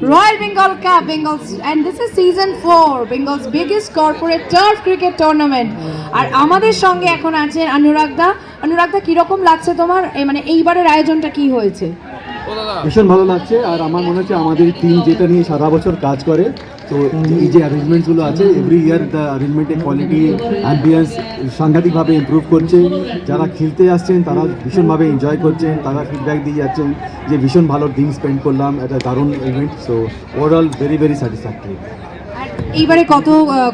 Royal Bengal Cup, Bengals, and this is season 4, Bengal's biggest corporate turf cricket tournament. আর আমাদের সঙ্গে এখন আছেন অনুরাগদা কিরকম লাগছে তোমার মানে এইবারের আয়োজনটা কি হয়েছে? ভীষণ ভালো লাগছে। আর আমার মনে হচ্ছে আমাদের টিম যেটা নিয়ে সারা বছর কাজ করে, তো এই যে অ্যারেঞ্জমেন্টসগুলো আছে এভরি ইয়ার দ্য অ্যারেঞ্জমেন্টের কোয়ালিটি অ্যাম্বিয়েন্স সাংঘাতিকভাবে ইমপ্রুভ করছে। যারা খেলতে আসছেন তারা ভীষণভাবে এনজয় করছেন, তারা ফিডব্যাক দিয়ে যাচ্ছেন যে ভীষণ ভালো দিন স্পেন্ড করলাম, একটা দারুণ event. So overall very very satisfactory. এইবারে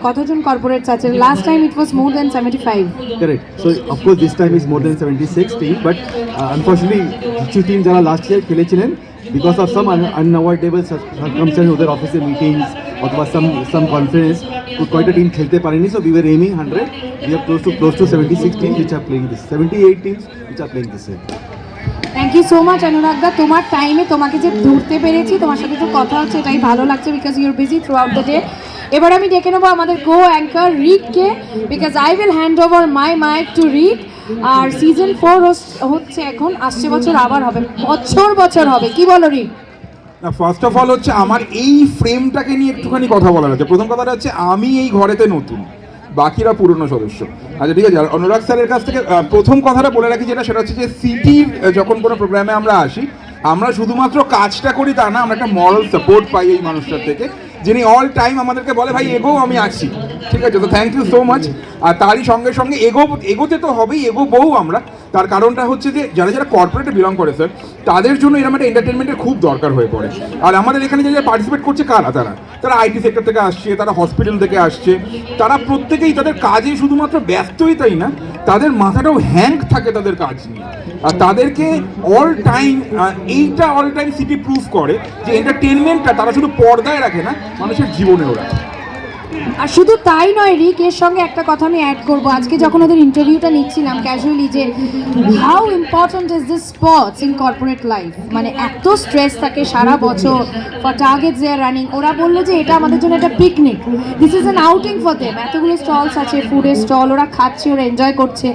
কতজন কর্পোরেটস আছে? Last time it was more than 75। Correct. So of course this time is more than 76 team, but unfortunately কিছু টিম যারা লাস্ট ইয়ার খেলেছিলেন because of some unavoidable circumstance, ওদের অফিসের meetings অথবা সাম conference, কয়টা টিম খেলতে পারেনি। So we were এমিং 100, we have close to 76 teams which are playing this, 78 teams which are playing this year. Thank you so much অনুরাগদা, তোমার টাইমে তোমাকে যে ধরতে পেরেছি, তোমার সাথে তো কথা হচ্ছে, এটাই ভালো লাগছে because you are busy throughout the day. এবার আমি ডেকে নেবো আমাদের কো অ্যাঙ্কার রিককে, because I will hand over my mic to Rick. আর সিজন 4 হচ্ছে এখন, আসছে বছর আবার হবে, বছর হবে, কি বলো রিক? না, ফার্স্ট অফ অল হচ্ছে আমার এই ফ্রেমটাকে নিয়ে একটুখানি কথা বলার আছে। প্রথম কথাটা হচ্ছে আমি এই ঘরেতে নতুন, বাকিরা পুরনো সদস্য। আচ্ছা ঠিক আছে, অনুরাগ স্যারের কাছ থেকে প্রথম কথাটা বলে রাখি, সেটা হচ্ছে যে সিটির যখন কোনো প্রোগ্রামে আমরা আসি, আমরা শুধুমাত্র কাজটা করি তা না, আমরা একটা মরাল সাপোর্ট পাই এই মানুষটার থেকে, যিনি অল টাইম আমাদেরকে বলে ভাই এগো, আমি আছি, ঠিক আছে। তো থ্যাংক ইউ সো মাচ। আর তারই সঙ্গে সঙ্গে এগোতে তো হবেই, এগোবও আমরা। তার কারণটা হচ্ছে যে যারা কর্পোরেটে বিলং করে স্যার, তাদের জন্য এরকম একটা এন্টারটেনমেন্টের খুব দরকার হয়ে পড়ে। আর আমাদের এখানে যারা পার্টিসিপেট করছে কারা, তারা আইটি সেক্টর থেকে আসছে, তারা হসপিটাল থেকে আসছে, তারা প্রত্যেকেই তাদের কাজে শুধুমাত্র ব্যস্তই তাই না, তাদের মাথাটাও হ্যাঙ্ক থাকে তাদের কাজ নিয়ে। আর তাদেরকে অল টাইম সিটি প্রুফ করে যে এন্টারটেনমেন্টটা তারা শুধু পর্দায় রাখে না, মানুষের জীবনেও রাখে। আর শুধু তাই নয় রিক, এর সঙ্গে একটা কথা আমি অ্যাড করবো। আজকে যখন ওদের ইন্টারভিউটা নিচ্ছিলাম ক্যাজুয়ালি, যে how important is this sports in corporate life, মানে এত স্ট্রেস থাকে সারা বছর for targets they are running. ওরা বললো যে এটা আমাদের জন্য একটা picnic, this is an outing for them. এতগুলো স্টলস আছে, ফুডের স্টল, ওরা খাচ্ছে, ওরা এনজয় করছে।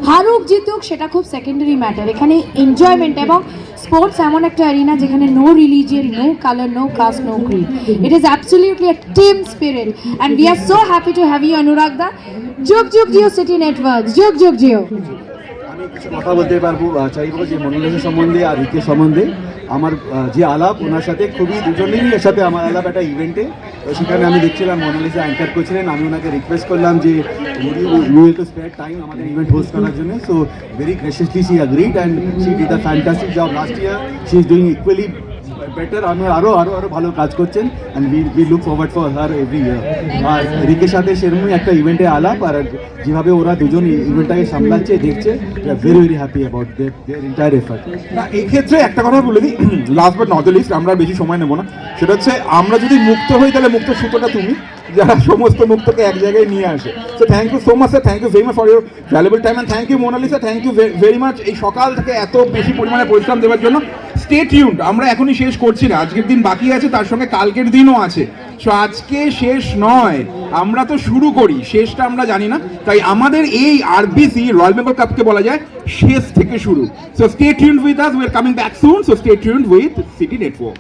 হারুক জিতুক সেটা খুব সেকেন্ডারি ম্যাটার, এখানে এনজয়মেন্ট। এবং স্পোর্টস এমন একটা অ্যারিনা যেখানে no religion, no colour, no caste, no creed, it is absolutely a team spirit and we are so happy to have you অনুরাগদা। যুগ জিও সিটি নেটওয়ার্ক, যুগ জিও। আমি কিছু কথা বলতে পারবো, চাইবো যে মোনালিসা সম্বন্ধে আর রিকের সম্বন্ধে। আমার যে আলাপ ওনার সাথে খুবই, দুজনেরই এর সাথে আমার আলাপ একটা ইভেন্টে, সেখানে আমি দেখছিলাম মোনালিসা অ্যাঙ্কার করছিলেন। আমি ওনাকে রিকোয়েস্ট করলাম যে you will to spare time আমাদের ইভেন্ট হোস্ট করার জন্য। So very graciously she agreed and she did a fantastic job last year. She is doing equally better, আমি আরও ভালো কাজ করছেন and we look forward for her every year. আর রিকের সাথে সেরকমই একটা ইভেন্টে আলাপ, আর যেভাবে ওরা দুজন ইভেন্টটাকে সামলাচ্ছে দেখছে, very very happy about their entire effort. না, এক্ষেত্রে একটা কথা বলে দিই, last but not the least, আমরা বেশি সময় নেবো না। সেটা হচ্ছে আমরা যদি মুক্ত হই তাহলে মুক্ত সুতোটা তুমি, যারা সমস্ত মুক্তকে এক জায়গায় নিয়ে আসে। So thank you so much sir, thank you very much for your valuable time and thank you Monalisa, thank you very much এই সকাল থেকে এত বেশি পরিমাণে পরিশ্রম দেওয়ার জন্য। স্টে টিউনড, আমরা এখনই শেষ করছি না, আজকের দিন বাকি আছে, তার সঙ্গে কালকের দিনও আছে। সো আজকে শেষ নয়, আমরা তো শুরু করি, শেষটা আমরা জানি না। তাই আমাদের এই আরবিসি রয়্যাল বেঙ্গল কাপকে বলা যায় শেষ থেকে শুরু। So stay tuned with us, we are coming back soon. So stay tuned with city network.